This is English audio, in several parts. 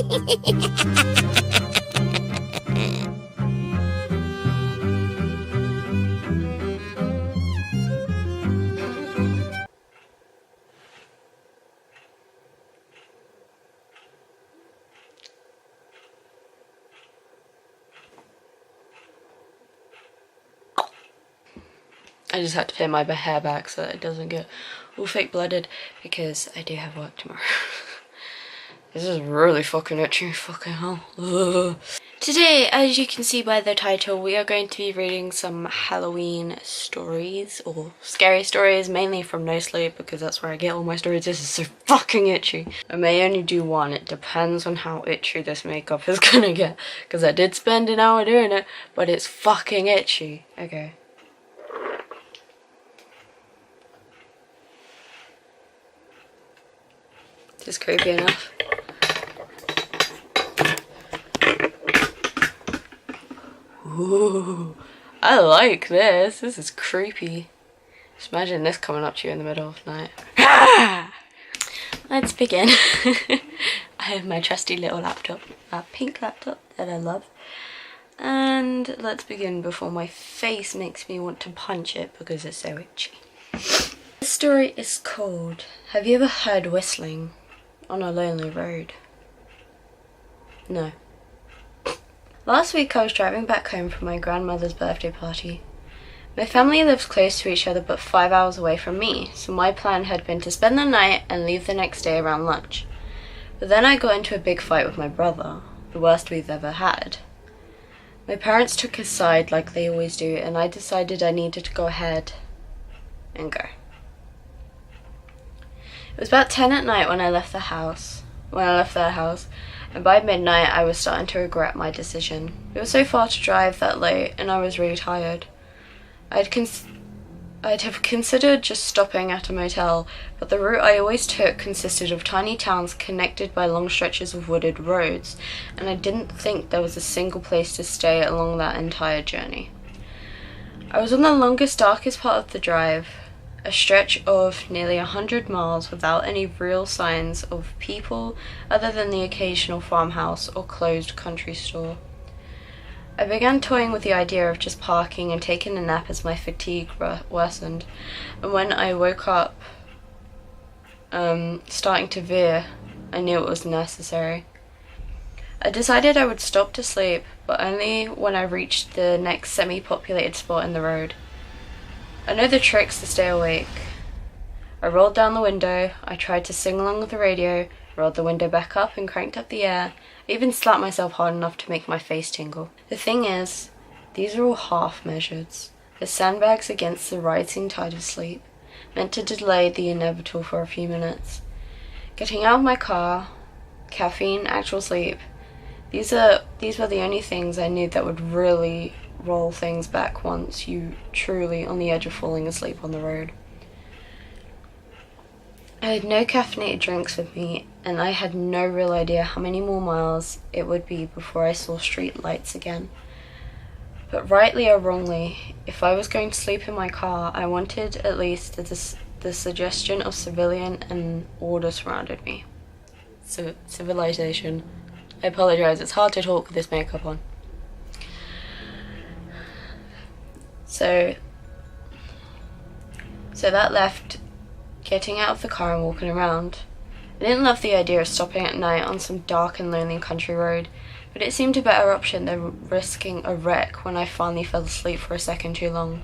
I just had to pin my hair back so that it doesn't get all fake blooded because I do have work tomorrow. This is really fucking itchy, fucking hell. Ugh. Today, as you can see by the title, we are going to be reading some Halloween stories, or scary stories, mainly from No Sleep, because that's where I get all my stories. This is so fucking itchy. I may only do one, it depends on how itchy this makeup is gonna get, because I did spend an hour doing it, but it's fucking itchy. Okay. Is this creepy enough? Ooh, I like this. This is creepy. Just imagine this coming up to you in the middle of the night. Let's begin. I have my trusty little laptop, a pink laptop that I love. And let's begin before my face makes me want to punch it because it's so itchy. This story is called, Have You Ever Heard Whistling on a Lonely Road? No. Last week I was driving back home from my grandmother's birthday party. My family lives close to each other but 5 hours away from me, so my plan had been to spend the night and leave the next day around lunch. But then I got into a big fight with my brother, the worst we've ever had. My parents took his side like they always do, and I decided I needed to go ahead and go. It was about 10 at night when I left their house, and by midnight I was starting to regret my decision. It was so far to drive that late, and I was really tired. I'd have considered just stopping at a motel, but the route I always took consisted of tiny towns connected by long stretches of wooded roads, and I didn't think there was a single place to stay along that entire journey. I was on the longest, darkest part of the drive, a stretch of nearly 100 miles without any real signs of people other than the occasional farmhouse or closed country store. I began toying with the idea of just parking and taking a nap as my fatigue worsened, and when I woke up starting to veer, I knew it was necessary. I decided I would stop to sleep, but only when I reached the next semi-populated spot in the road. I know the tricks to stay awake. I rolled down the window, I tried to sing along with the radio, rolled the window back up and cranked up the air. I even slapped myself hard enough to make my face tingle. The thing is, these are all half measures. The sandbags against the rising tide of sleep, meant to delay the inevitable for a few minutes. Getting out of my car, caffeine, actual sleep, these were the only things I knew that would really roll things back once you truly on the edge of falling asleep on the road. I had no caffeinated drinks with me, and I had no real idea how many more miles it would be before I saw street lights again. But rightly or wrongly, if I was going to sleep in my car, I wanted at least the suggestion of civilian and order surrounded me. Civilization. I apologize, it's hard to talk with this makeup on. So that left getting out of the car and walking around. I didn't love the idea of stopping at night on some dark and lonely country road, but it seemed a better option than risking a wreck when I finally fell asleep for a second too long.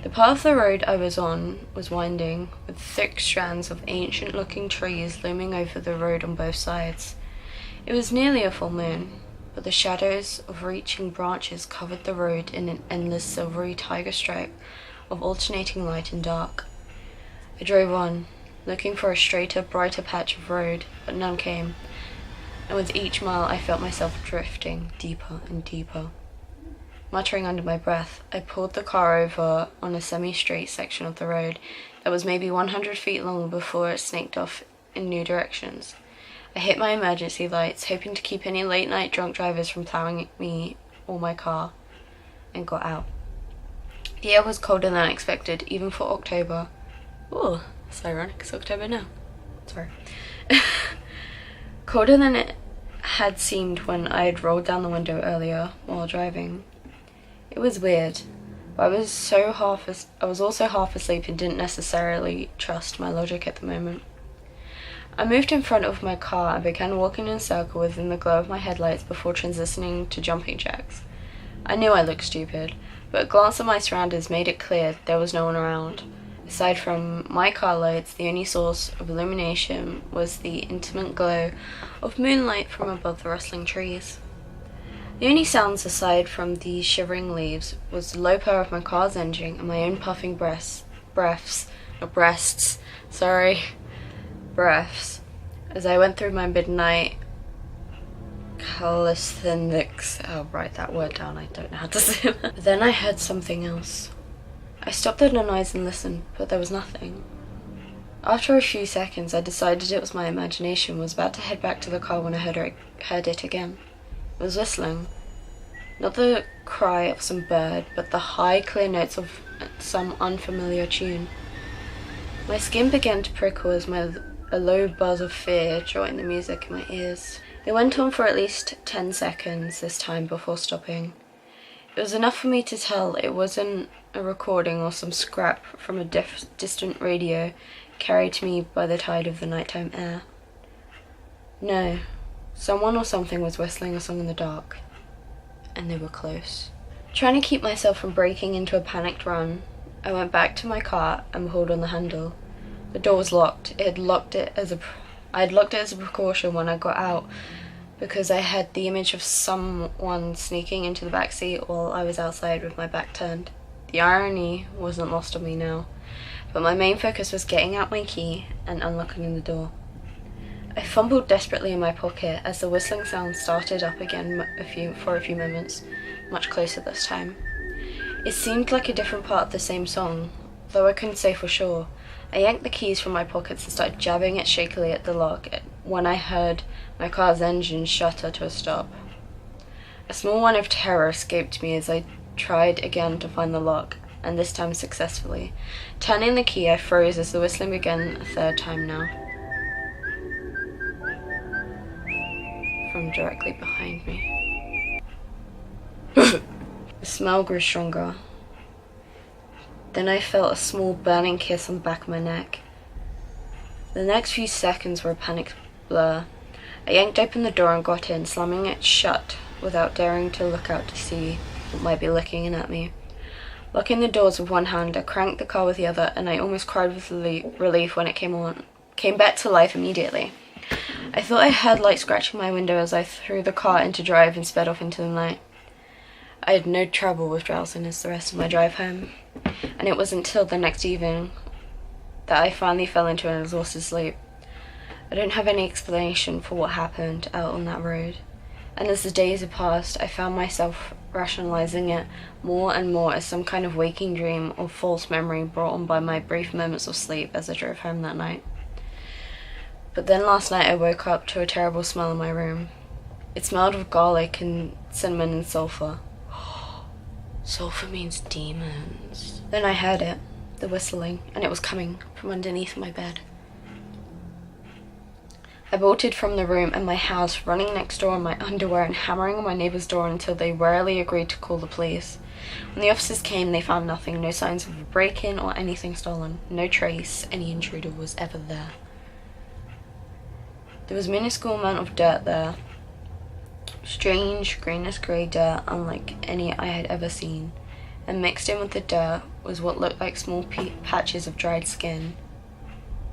The part of the road I was on was winding, with thick strands of ancient-looking trees looming over the road on both sides. It was nearly a full moon, but the shadows of reaching branches covered the road in an endless silvery tiger stripe of alternating light and dark. I drove on, looking for a straighter, brighter patch of road, but none came, and with each mile I felt myself drifting deeper and deeper. Muttering under my breath, I pulled the car over on a semi-straight section of the road that was maybe 100 feet long before it snaked off in new directions. I hit my emergency lights, hoping to keep any late-night drunk drivers from plowing me or my car, and got out. The air was colder than I expected, even for October. Ooh, it's ironic, it's October now. Sorry. Colder than had seemed when I had rolled down the window earlier while driving. It was weird, but I was also half asleep and didn't necessarily trust my logic at the moment. I moved in front of my car and began walking in a circle within the glow of my headlights before transitioning to jumping jacks. I knew I looked stupid, but a glance at my surroundings made it clear there was no one around. Aside from my car lights, the only source of illumination was the intimate glow of moonlight from above the rustling trees. The only sounds aside from the shivering leaves was the low purr of my car's engine and my own puffing breaths, as I went through my midnight calisthenics. I'll write that word down, I don't know how to say that. Then I heard something else. I stopped at the noise and listened, but there was nothing. After a few seconds, I decided it was my imagination and was about to head back to the car when I heard it again. It was whistling. Not the cry of some bird, but the high, clear notes of some unfamiliar tune. My skin began to prickle as a low buzz of fear joined the music in my ears. It went on for at least 10 seconds this time before stopping. It was enough for me to tell it wasn't a recording or some scrap from a distant radio carried to me by the tide of the nighttime air. No, someone or something was whistling a song in the dark, and they were close. Trying to keep myself from breaking into a panicked run, I went back to my car and pulled on the handle. The door was locked. I had locked it as a precaution when I got out, because I had the image of someone sneaking into the back seat while I was outside with my back turned. The irony wasn't lost on me now, but my main focus was getting out my key and unlocking the door. I fumbled desperately in my pocket as the whistling sound started up again for a few moments, much closer this time. It seemed like a different part of the same song, though I couldn't say for sure. I yanked the keys from my pockets and started jabbing it shakily at the lock when I heard my car's engine shudder to a stop. A small whine of terror escaped me as I tried again to find the lock, and this time successfully. Turning the key, I froze as the whistling began a third time now, from directly behind me. The smell grew stronger. Then I felt a small burning kiss on the back of my neck. The next few seconds were a panicked blur. I yanked open the door and got in, slamming it shut without daring to look out to see what might be looking in at me. Locking the doors with one hand, I cranked the car with the other, and I almost cried with relief when it came back to life immediately. I thought I heard light scratching my window as I threw the car into drive and sped off into the night. I had no trouble with drowsiness the rest of my drive home, and it was until the next evening that I finally fell into an exhausted sleep. I don't have any explanation for what happened out on that road, and as the days had passed, I found myself rationalizing it more and more as some kind of waking dream or false memory brought on by my brief moments of sleep as I drove home that night. But then last night I woke up to a terrible smell in my room. It smelled of garlic and cinnamon and sulfur. Sulfur means demons. Then I heard it, the whistling, and it was coming from underneath my bed. I bolted from the room and my house, running next door in my underwear and hammering on my neighbor's door until they rarely agreed to call the police. When the officers came, they found nothing, no signs of a break-in or anything stolen, no trace any intruder was ever there. There was a minuscule amount of dirt there, strange greenish-grey dirt unlike any I had ever seen, and mixed in with the dirt was what looked like small patches of dried skin,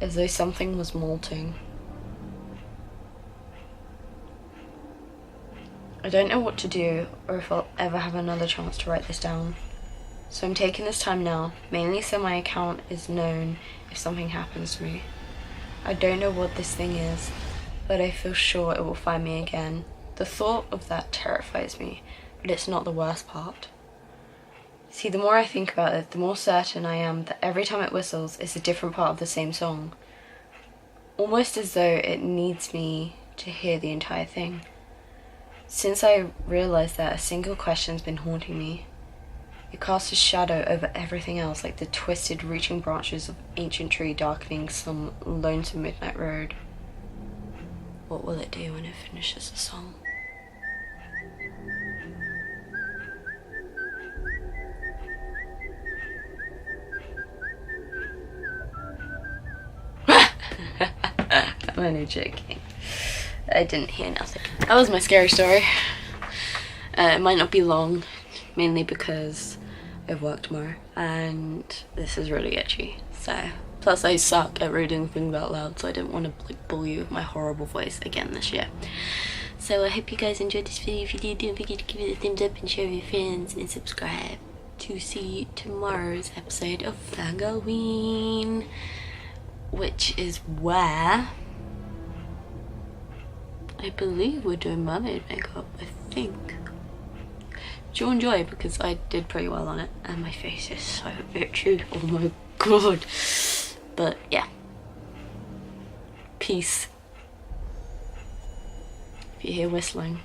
as though something was molting. I don't know what to do or if I'll ever have another chance to write this down, so I'm taking this time now, mainly so my account is known if something happens to me. I don't know what this thing is, but I feel sure it will find me again. The thought of that terrifies me, but it's not the worst part. See, the more I think about it, the more certain I am that every time it whistles, it's a different part of the same song. Almost as though it needs me to hear the entire thing. Since I realized that, a single question's been haunting me. It casts a shadow over everything else, like the twisted, reaching branches of ancient tree darkening some lonesome midnight road. What will it do when it finishes the song? I'm only joking. I didn't hear nothing. That was my scary story. It might not be long, mainly because I have work tomorrow and this is really itchy. So, plus I suck at reading things out loud, so I didn't want to like bully you with my horrible voice again this year. So I hope you guys enjoyed this video. If you did, don't forget to give it a thumbs up and share with your friends and subscribe to see tomorrow's episode of Fangirlween, which is where I believe we're doing mermaid makeup, I think. But you'll enjoy it because I did pretty well on it and my face is so itchy, oh my god. But yeah, peace. If you hear whistling,